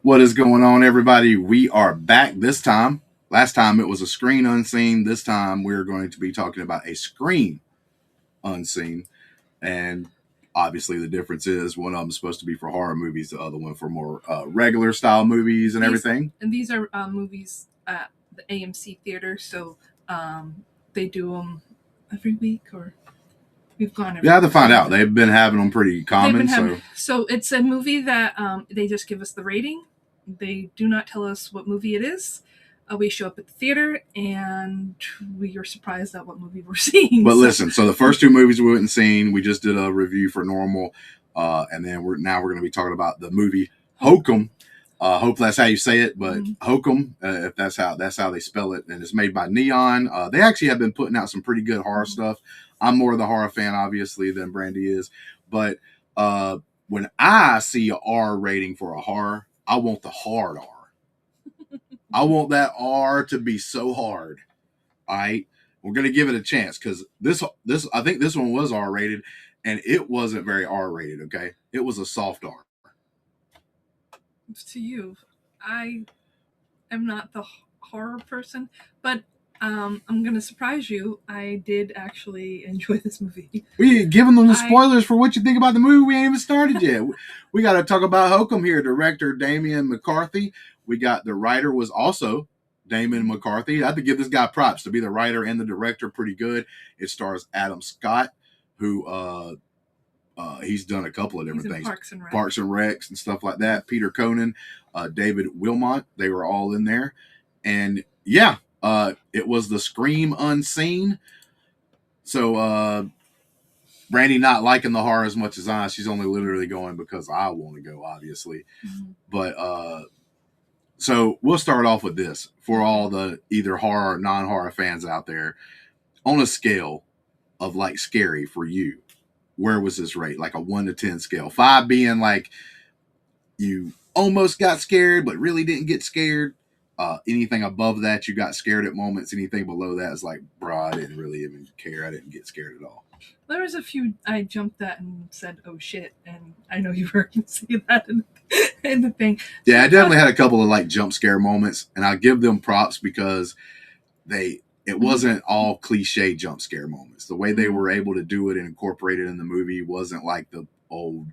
What is going on, everybody? We are back this time. Last time it was a screen unseen. This time we're going to be talking about a screen unseen. And obviously, the difference is one of them is supposed to be for horror movies, the other one for more regular style movies and everything. And these are movies at the AMC theater, so they do them every week, or we've gone every You have to week. find out. They've been having them pretty common. So it's a movie that they just give us the rating. They do not tell us what movie it is. We show up at the theater and we are surprised at what movie we're seeing. But listen, so the first two movies we went and seen, we just did a review for normal, and then we're going to be talking about the movie Hokum. Hope that's how you say it, but Hokum, if that's how they spell it, and it's made by Neon. They actually have been putting out some pretty good horror stuff. I'm more of the horror fan, obviously, than Brandi is, but when I see a R rating for a horror, I want the hard R. I want that R to be so hard. All right, we're gonna give it a chance because this I think this one was R rated, and it wasn't very R rated. Okay, it was a soft R. To you, I am not the horror person, but I'm gonna surprise you. I did actually enjoy this movie. We giving them the spoilers for what you think about the movie. We ain't even started yet. We got to talk about Hokum here. Director Damian McCarthy. We got the writer was also Damian McCarthy. I have to give this guy props to be the writer and the director. Pretty good. It stars Adam Scott, who he's done a couple of different things, Parks and Recs and stuff like that. Peter Conan, David Wilmot, they were all in there, and yeah. It was the Scream Unseen. So Brandi not liking the horror as much as I. She's only literally going because I want to go, obviously. Mm-hmm. But so we'll start off with this for all the either horror or non-horror fans out there. On a scale of like scary for you, where was this rate? Like a 1 to 10 scale. 5 being like you almost got scared but really didn't get scared. Anything above that, you got scared at moments. Anything below that is like, bro, I didn't really even care. I didn't get scared at all. There was a few I jumped at and said, "Oh shit!" And I know you heard me say that in the thing. Yeah, I definitely had a couple of like jump scare moments, and I give them props because it wasn't all cliche jump scare moments. The way they were able to do it and incorporate it in the movie wasn't like the old,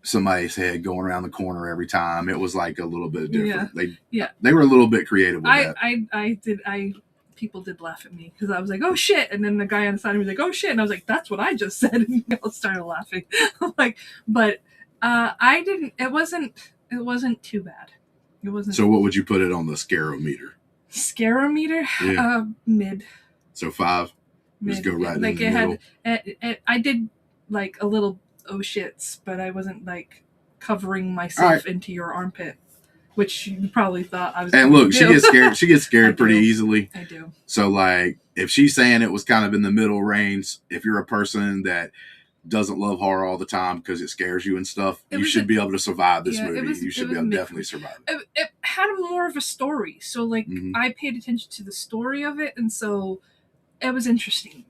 somebody's head going around the corner every time. It was like a little bit different. They were a little bit creative with that. People did laugh at me because I was like, "Oh shit!" And then the guy on the side of me was like, "Oh shit!" And I was like, "That's what I just said." And we all started laughing. I didn't. It wasn't too bad. It wasn't. So what would you put it on the scarometer? Scarometer? Yeah. Mid. So 5. Mid. Just go right like in the middle. I did like a little oh shits, but I wasn't like covering myself into your armpit, which you probably thought I was. And look, she gets scared. She gets scared pretty easily. I do. So like, if she's saying it was kind of in the middle range, if you're a person that doesn't love horror all the time because it scares you and stuff, you should be able to survive this movie. You should be able to definitely survive it. It had more of a story, so like I paid attention to the story of it, and so it was interesting to me.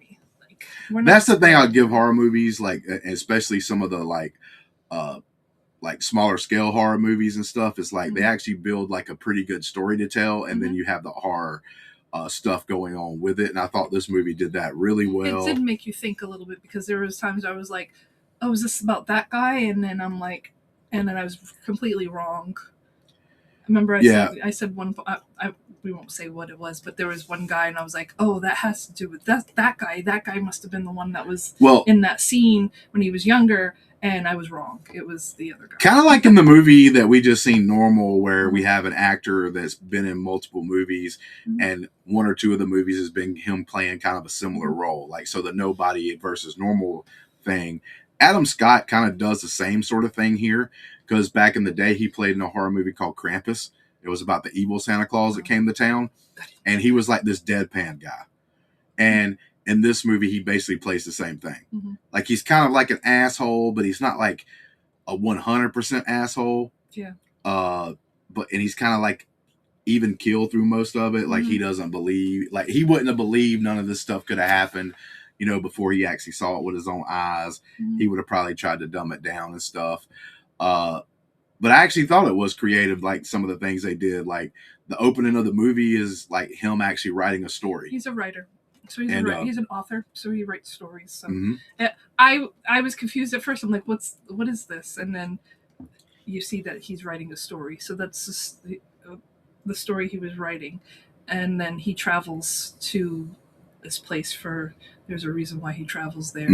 That's the thing I'd give horror movies, like especially some of the like smaller scale horror movies and stuff. It's like they actually build like a pretty good story to tell, and then you have the horror stuff going on with it. And I thought this movie did that really well. It did make you think a little bit because there was times I was like, "Oh, is this about that guy?" And then I'm like, and then I was completely wrong. I remember I said one. We won't say what it was, but there was one guy, and I was like, "Oh, that has to do with that guy. That guy must have been the one that was in that scene when he was younger." And I was wrong. It was the other guy. Kind of like in the movie that we just seen, Normal, where we have an actor that's been in multiple movies, and 1 or 2 of the movies has been him playing kind of a similar role. Like, so the Nobody versus Normal thing. Adam Scott kind of does the same sort of thing here, because back in the day, he played in a horror movie called Krampus. It was about the evil Santa Claus that came to town, and he was like this deadpan guy. And in this movie, he basically plays the same thing. Like, he's kind of like an asshole, but he's not like a 100% asshole. Yeah. And he's kind of like even keel through most of it. Like, he doesn't believe, like, he wouldn't have believed none of this stuff could have happened, before he actually saw it with his own eyes. He would have probably tried to dumb it down and stuff. But I actually thought it was creative, like some of the things they did. Like the opening of the movie is like him actually writing a story. He's a writer. So he's he's an author, so he writes stories. So I was confused at first. I'm like, what is this? And then you see that he's writing a story. So that's just the story he was writing. And then he travels to this place there's a reason why he travels there.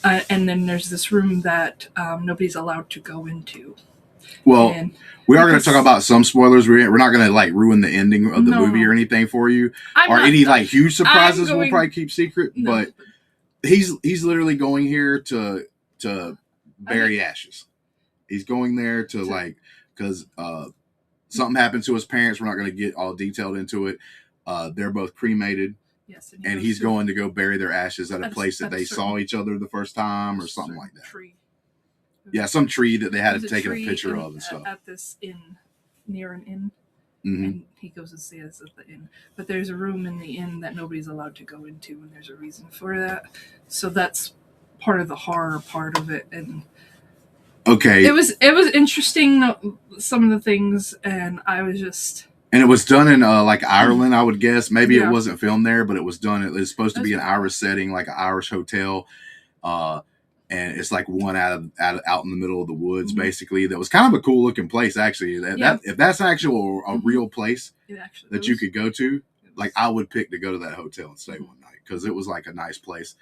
And then there's this room that nobody's allowed to go into. Well, we are going to talk about some spoilers. We're not going to like ruin the ending of the movie or anything for you, or any like huge surprises. We'll probably keep secret. But he's literally going here to bury ashes. He's going there to because something happened to his parents. We're not going to get all detailed into it. They're both cremated. Yes, and he's going to go bury their ashes at a place that they saw each other the first time, or something like that. Tree. Yeah, some tree that they had to take a picture of and stuff. At this inn, near an inn. And he goes and stays at the inn. But there's a room in the inn that nobody's allowed to go into, and there's a reason for that. So that's part of the horror part of it. And okay, it was interesting, some of the things, and I was just... And it was done in like Ireland, I would guess. Maybe it wasn't filmed there, but it was done. It was supposed to be an Irish setting, like an Irish hotel. And it's like one out in the middle of the woods, basically. That was kind of a cool looking place, actually. If that's actually a real place that you could go to, like I would pick to go to that hotel and stay one night, because it was like a nice place.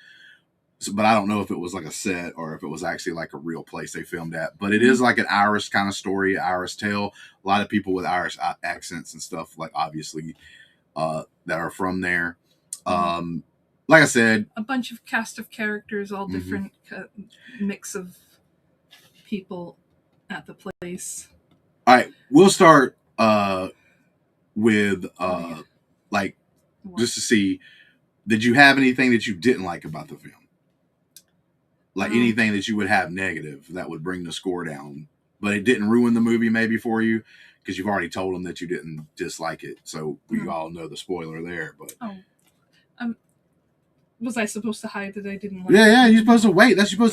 So, but I don't know if it was like a set or if it was actually like a real place they filmed at. But it is like an Irish kind of story, Irish tale. A lot of people with Irish accents and stuff, like obviously, that are from there. Like I said, a bunch of cast of characters, all different mix of people at the place. All right, we'll start with like just to see, did you have anything that you didn't like about the film? Like anything that you would have negative that would bring the score down, but it didn't ruin the movie maybe for you, because you've already told them that you didn't dislike it. So we all know the spoiler there. But was I supposed to hide that I didn't like it? Yeah, you're supposed to wait. That's you're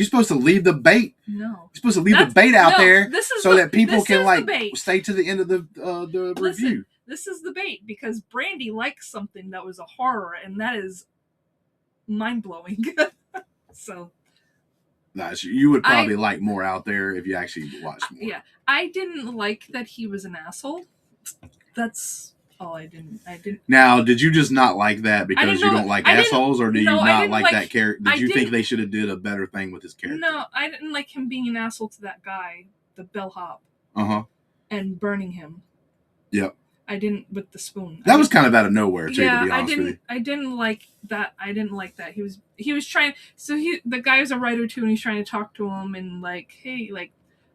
supposed to leave the bait. No. You're supposed to leave the bait out there so that people can like stay to the end of the review. This is the bait, because Brandi likes something that was a horror, and that is mind-blowing. So you would probably like more out there if you actually watched more. Yeah, I didn't like that he was an asshole. That's all I didn't. Now, did you just not like that because you don't like assholes, or do you not like that character? Did you think they should have did a better thing with his character? No, I didn't like him being an asshole to that guy, the bellhop, and burning him. Yep. I didn't with the spoon. That was kind of out of nowhere too. To be honest with you. I didn't like that. I didn't like that. He was trying. So the guy is a writer too, and he's trying to talk to him and like, hey, like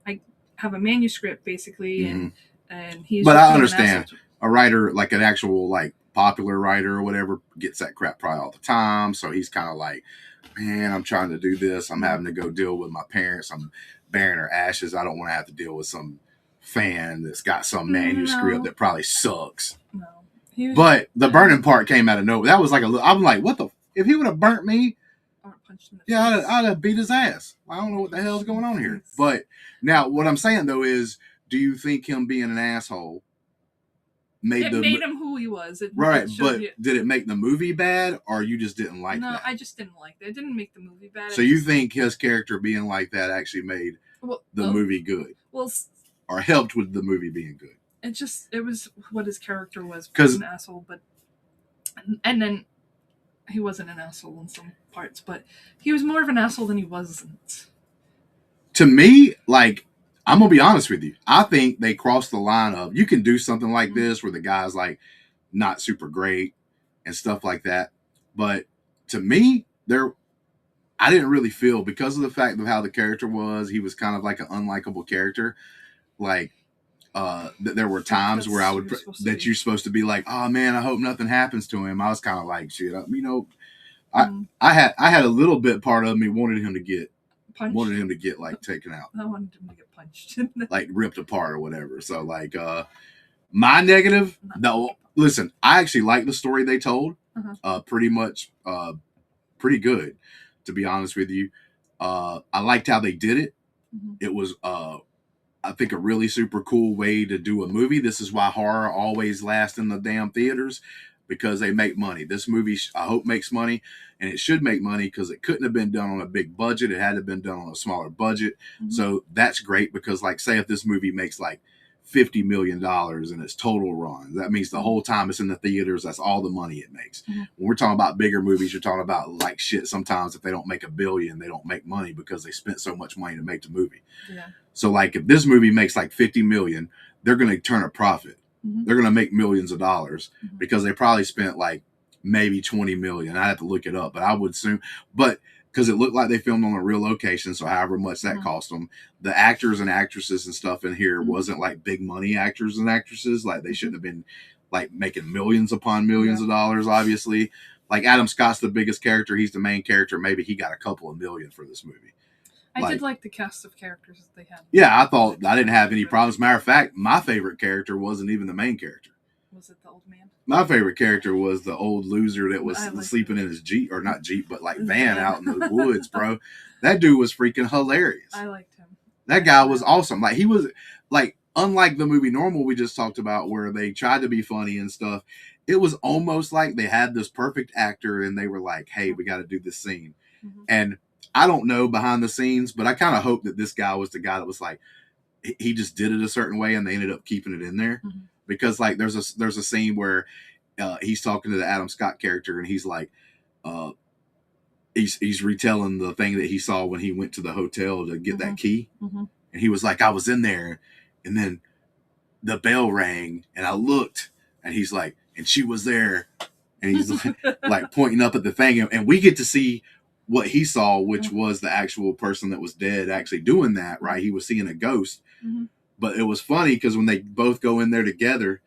I have a manuscript basically, and he's. But I understand a writer, like an actual like popular writer or whatever, gets that crap probably all the time. So he's kind of like, man, I'm trying to do this. I'm having to go deal with my parents. I'm burying her ashes. I don't want to have to deal with some fan that's got some manuscript that probably sucks. No. But the burning part came out of nowhere. That was like I'm like, what the? If he would have burnt me, I'd have beat his ass. I don't know what the hell's going on here. But now, what I'm saying though is, do you think him being an asshole made him who he was? But did it make the movie bad, or you just didn't like that? No, I just didn't like that. It didn't make the movie bad. So you think his character being like that actually made the movie good? Well. Or helped with the movie being good. It was what his character was. He was an asshole, but and then he wasn't an asshole in some parts, but he was more of an asshole than he wasn't. To me, like, I'm gonna be honest with you, I think they crossed the line of, you can do something like this where the guy's like not super great and stuff like that, but to me, I didn't really feel, because of the fact of how the character was, he was kind of like an unlikable character. Like, there were times where you're supposed to be like, oh man, I hope nothing happens to him. I was kind of like, shit, I had a little bit part of me wanted him to get like taken out. I wanted him to get punched, like ripped apart or whatever. So like, my negative, listen, I actually like the story they told. Pretty much, pretty good, to be honest with you. I liked how they did it. It was, I think a really super cool way to do a movie. This is why horror always lasts in the damn theaters, because they make money. This movie, I hope, makes money, and it should make money because it couldn't have been done on a big budget. It had to have been done on a smaller budget. Mm-hmm. So that's great, because like, say if this movie makes like $50 million in its total run, that means the whole time it's in the theaters, that's all the money it makes. Mm-hmm. When we're talking about bigger movies, you're talking about like shit. Sometimes if they don't make $1 billion, they don't make money because they spent so much money to make the movie. Yeah. So like if this movie makes like 50 million, they're going to turn a profit. Mm-hmm. They're going to make millions of dollars because they probably spent like maybe 20 million. I have to look it up, but I would assume, but because it looked like they filmed on a real location, so however much that cost them. The actors and actresses and stuff in here wasn't like big money actors and actresses. Like they shouldn't have been like making millions upon millions of dollars, obviously. Like Adam Scott's the biggest character. He's the main character. Maybe he got a couple of million for this movie. I did like the cast of characters that they had. Yeah, I thought I didn't have any problems. Matter of fact, my favorite character wasn't even the main character. Was it the old man? My favorite character was the old loser that was sleeping in his Jeep, or not Jeep, but like van out in the woods, bro. That dude was freaking hilarious. I liked him. That guy was awesome. Like he was like, unlike the movie Normal we just talked about, where they tried to be funny and stuff, it was almost like they had this perfect actor and they were like, hey, we got to do this scene. Mm-hmm. And I don't know behind the scenes, but I kind of hope that this guy was the guy that was like, he just did it a certain way and they ended up keeping it in there. Mm-hmm. Because like there's a scene where he's talking to the Adam Scott character and he's like, he's retelling the thing that he saw when he went to the hotel to get that key. Mm-hmm. And he was like, I was in there and then the bell rang and I looked and he's like, and she was there. And he's like pointing up at the thing. And we get to see what he saw, which was the actual person that was dead actually doing that, right? He was seeing a ghost. Mm-hmm. But it was funny because when they both go in there together,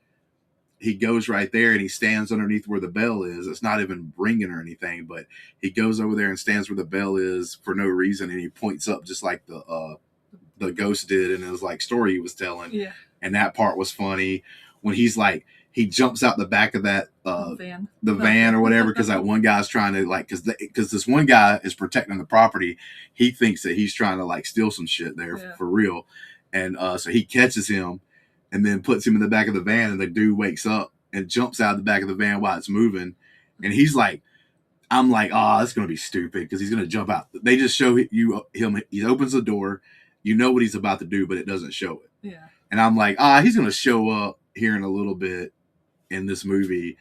he goes right there and he stands underneath where the bell is. It's not even ringing or anything, but he goes over there and stands where the bell is for no reason. And he points up just like the ghost did in his like story he was telling. Yeah. And that part was funny when he's like, he jumps out the back of that the van or whatever, because that one guy's trying to like, because this one guy is protecting the property. He thinks that he's trying to like steal some shit there for real. And so he catches him and then puts him in the back of the van, and the dude wakes up and jumps out of the back of the van while it's moving. And he's like, I'm like, oh, that's going to be stupid because he's going to jump out. They just show him. He opens the door. You know what he's about to do, but it doesn't show it. Yeah. And I'm like, he's going to show up here in a little bit in this movie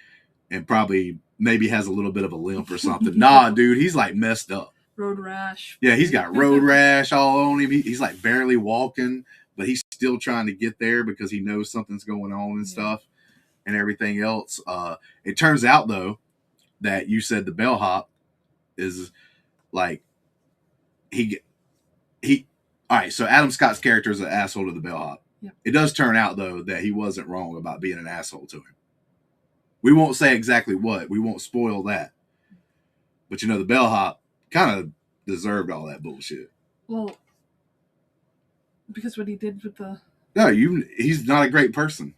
and probably maybe has a little bit of a limp or something. Nah, dude, he's like messed up. Road rash. Yeah, he's got road rash all on him. He's like barely walking, but he's still trying to get there because he knows something's going on and stuff and everything else. It turns out, though, that you said the bellhop is like, all right, so Adam Scott's character is an asshole to the bellhop. Yep. It does turn out, though, that he wasn't wrong about being an asshole to him. We won't say exactly what. We won't spoil that. But, the bellhop kind of deserved all that bullshit. Well, because what he did with the... No, he's not a great person.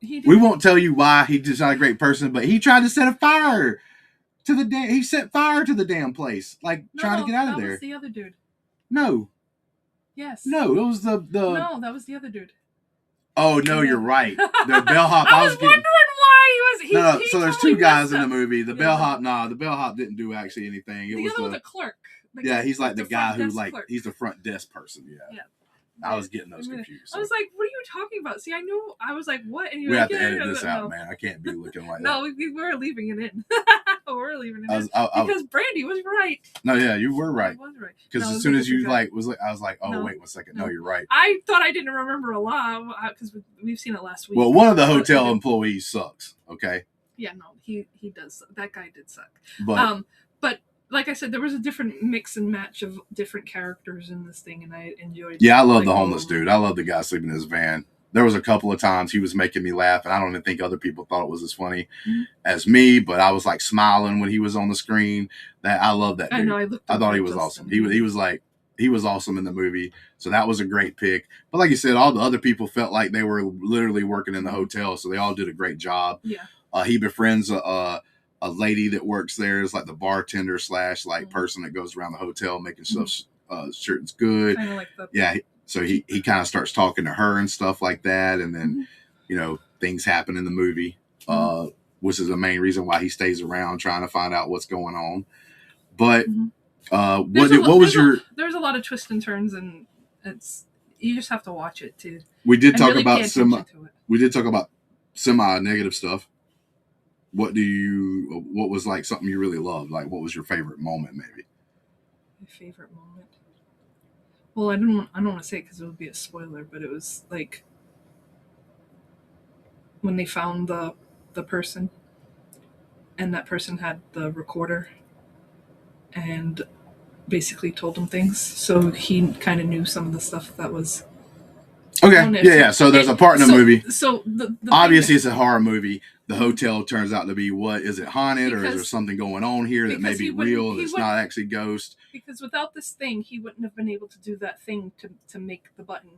We won't tell you why he's not a great person, but he tried to set a fire to the damn... He set fire to the damn place, trying to get out of there. That was the other dude. No. Yes. No, it was the... No, that was the other dude. Oh, no, you're right. The bellhop... I was wondering why he was... No, so there's two guys in the movie. The bellhop, the bellhop didn't do actually anything. The other was the clerk. He's like the guy who he's the front desk person. Yeah. I was getting those confused. So. I was like, what are you talking about? See, I knew, I was like, what? And we have to edit this out, man. I can't be looking like that. No, we're leaving it in. We're leaving it in. Because Brandi was right. No, yeah, you were right. I was right. Because as soon as you I was like, oh, wait 1 second. No, you're right. I thought I didn't remember a lot because we've seen it last week. Well, one of the hotel employees sucks, okay? Yeah, no, he does. That guy did suck. But like I said, there was a different mix and match of different characters in this thing, and I enjoyed it. Yeah, I love the homeless dude. I love the guy sleeping in his van. There was a couple of times he was making me laugh, and I don't even think other people thought it was as funny as me, but I was like smiling when he was on the screen. That I love that dude. I know, I thought he was awesome. He was awesome in the movie, so that was a great pick. But like you said, all the other people felt like they were literally working in the hotel, so they all did a great job. Yeah. He befriends a lady that works there, is like the bartender / like person that goes around the hotel making stuff Shirt's good. Kind of like the Yeah. So he kind of starts talking to her and stuff like that, and then things happen in the movie, which is the main reason why he stays around trying to find out what's going on. But there's a lot of twists and turns, and you just have to watch it to. We did talk about semi-negative stuff. What was like something you really loved? Like, what was your favorite moment, maybe? My favorite moment? Well, I don't want to say it because it would be a spoiler, but it was like when they found the person, and that person had the recorder and basically told him things, so he kind of knew some of the stuff that was okay. So there's a part in the movie. So the obviously it's a horror movie. The hotel turns out to be, what is it, haunted, or is there something going on here that may be real, that's not actually ghost? Because without this thing, he wouldn't have been able to do that thing to make the button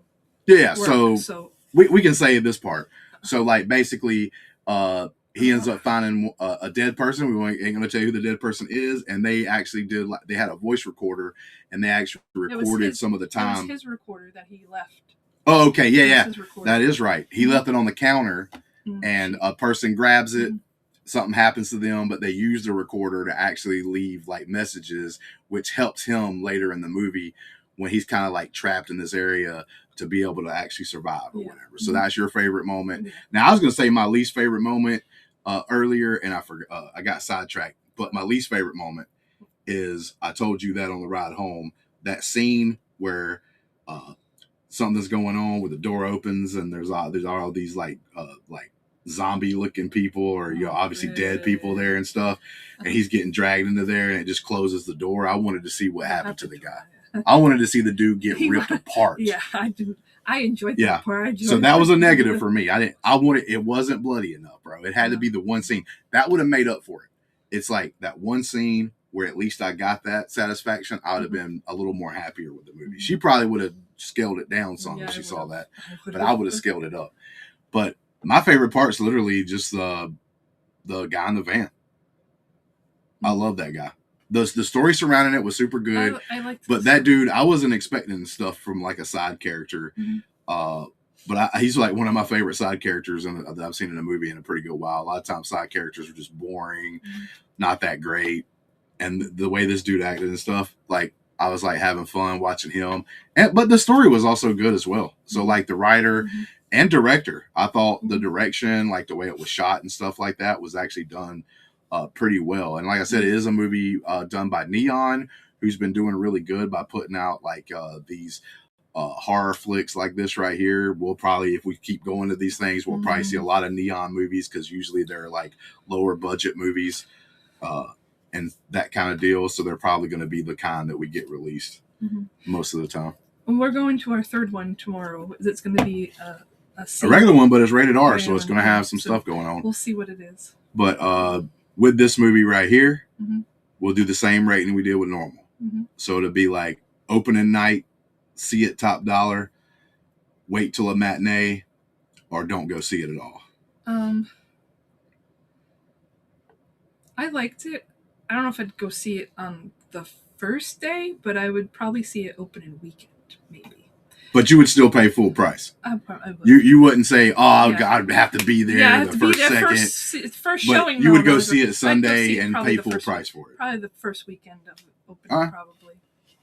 work. So we can say this part. So like basically he ends up finding a dead person. We ain't going to tell you who the dead person is, and they actually did, like, they had a voice recorder, and they actually recorded some of the time. It was his recorder that he left. Oh, okay, yeah, that is right. He left it on the counter, and a person grabs it, something happens to them, but they use the recorder to actually leave like messages, which helps him later in the movie when he's kind of like trapped in this area to be able to actually survive or whatever. So that's your favorite moment. Now I was going to say my least favorite moment earlier, and I forgot, I got sidetracked, but my least favorite moment is, I told you that on the ride home, that scene where something's going on, where the door opens and there's all these like zombie looking people, or obviously dead people there and stuff, and he's getting dragged into there, and it just closes the door. I wanted to see what happened to the guy. I wanted to see the dude get ripped apart. Yeah, I do. I enjoyed that part. So that was a negative for me. It wasn't bloody enough, bro. It had to be the one scene that would have made up for it. It's like that one scene where at least I got that satisfaction. I would have been a little more happier with the movie. She probably would have scaled it down some if she saw that, but I would have scaled it up. But my favorite part is literally just the guy in the van. I love that guy. The story surrounding it was super good. I liked but that dude, I wasn't expecting stuff from like a side character. But he's like one of my favorite side characters that I've seen in a movie in a pretty good while. A lot of times side characters are just boring, not that great. And the way this dude acted and stuff, like, I was like having fun watching him. But the story was also good as well. So like the writer and director, I thought the direction, like the way it was shot and stuff like that, was actually done pretty well. And like I said, it is a movie done by Neon, who's been doing really good by putting out like these horror flicks like this right here. We'll probably, if we keep going to these things, we'll probably see a lot of Neon movies, because usually they're like lower budget movies and that kind of deal. So they're probably going to be the kind that we get released most of the time. And we're going to our third one tomorrow. It's going to be a regular one, but it's rated R, so it's going to have some stuff going on. We'll see what it is. But with this movie right here, we'll do the same rating we did with normal. So it'll be like opening night, see it top dollar, wait till a matinee, or don't go see it at all. I liked it. I don't know if I'd go see it on the first day, but I would probably see it opening weekend, maybe. But you would still pay full price. I would. You wouldn't say, "Oh, God, I'd have to be there the first second." First showing. You would go see it Sunday and pay full price for it. Probably the first weekend of opening, probably.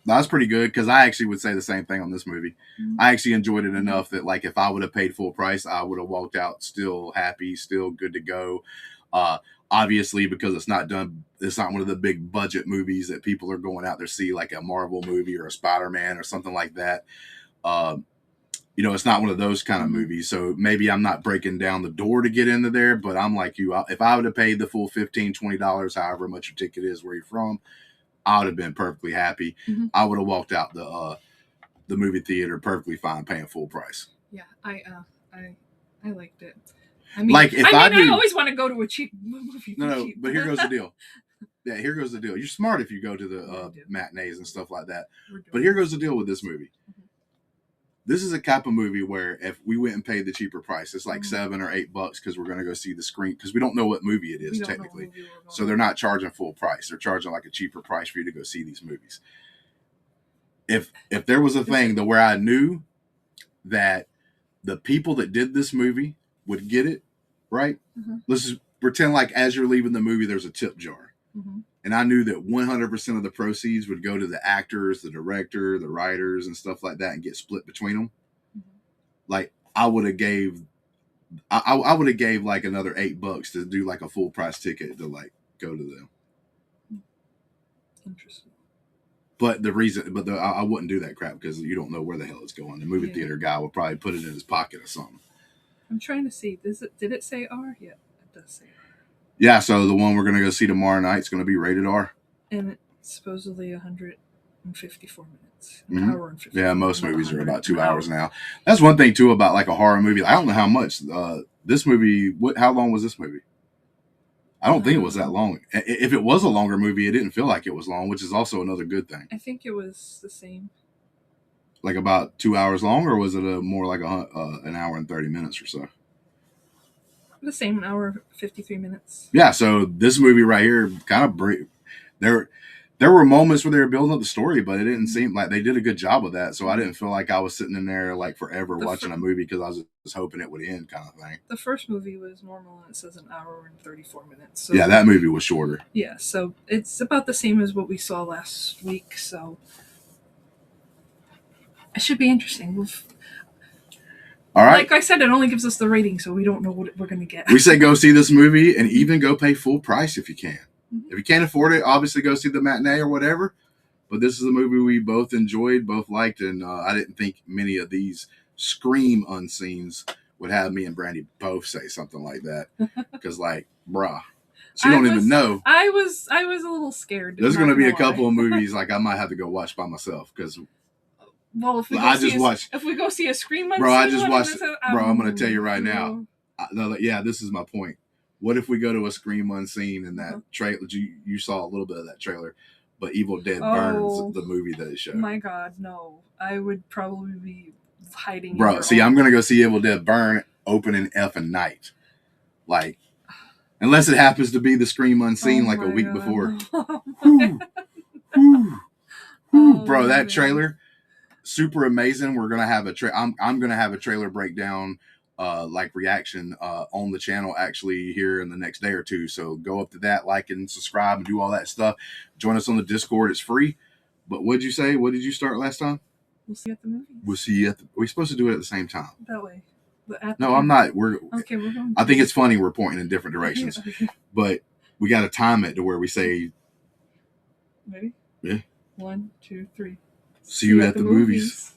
That's pretty good, because I actually would say the same thing on this movie. I actually enjoyed it enough that, like, if I would have paid full price, I would have walked out still happy, still good to go. Obviously, because it's not one of the big budget movies that people are going out there to see, like a Marvel movie or a Spider-Man or something like that. It's not one of those kind of movies. So maybe I'm not breaking down the door to get into there, but I'm like you. If I would have paid the full $15, $20, however much your ticket is, where you're from, I would have been perfectly happy. I would have walked out the movie theater perfectly fine, paying full price. Yeah, I liked it. I mean, like if I always want to go to a cheap movie. No, but here goes the deal. Yeah, here goes the deal. You're smart if you go to the matinees and stuff like that. But here goes the deal with this movie. This is a type of movie where if we went and paid the cheaper price, it's like $7 or $8 because we're going to go see the screen, because we don't know what movie it is technically. So they're not charging full price. They're charging like a cheaper price for you to go see these movies. if there was a thing to where I knew that the people that did this movie would get it, right? Let's just pretend like as you're leaving the movie, there's a tip jar. And I knew that 100% of the proceeds would go to the actors, the director, the writers, and stuff like that, and get split between them. Like I would have gave like another $8 to do like a full price ticket to like go to them. Interesting. But I wouldn't do that crap because you don't know where the hell it's going. The movie theater guy would probably put it in his pocket or something. I'm trying to see. Did it say R? Yeah, it does say R. Yeah, so the one we're going to go see tomorrow night is going to be rated R. And it's supposedly 154 minutes. An hour and 50. Yeah, most movies are about 2 hours now. That's one thing, too, about like a horror movie. I don't know how much. This movie, how long was this movie? I don't think it was that long. If it was a longer movie, it didn't feel like it was long, which is also another good thing. I think it was the same. Like about 2 hours long, or was it more like an hour and 30 minutes or so? The same, an hour 53 minutes. Yeah, so this movie right here kind of there were moments where they were building up the story, but it didn't seem like they did a good job of that. So I didn't feel like I was sitting in there like forever watching a movie because I was just hoping it would end, kind of thing. The first movie was normal, and it says an hour and 34 minutes. So yeah, that movie was shorter. Yeah, so it's about the same as what we saw last week. So it should be interesting. All right. Like I said, it only gives us the rating, so we don't know what we're going to get. We say go see this movie and even go pay full price if you can. If you can't afford it, obviously go see the matinee or whatever. But this is a movie we both enjoyed, both liked, and I didn't think many of these Scream Unseens would have me and Brandi both say something like that. Because, like, bruh, she don't even know. I was a little scared. There's going to be a couple of movies like I might have to go watch by myself because. Well, if we go see a Scream Unseen, bro, I just watched. Bro, I'm going to tell you right now. This is my point. What if we go to a Scream Unseen and that trailer? You saw a little bit of that trailer, but Evil Dead Burns, the movie that it showed. My God, no! I would probably be hiding. Bro, I'm going to go see Evil Dead Burn opening effing night, like, unless it happens to be the Scream Unseen like a week before. Bro, that trailer. Super amazing. We're gonna have I'm gonna have a trailer breakdown, reaction on the channel actually here in the next day or two. So go up to that, like and subscribe, and do all that stuff. Join us on the Discord; it's free. But what'd you say? What did you start last time? We'll see you at the movies. We'll see you we're supposed to do it at the same time. That way. No, I'm not. We're going. I think it's funny we're pointing in different directions, but we got to time it to where we say. Ready? Yeah. 1, 2, 3. See you at the movies.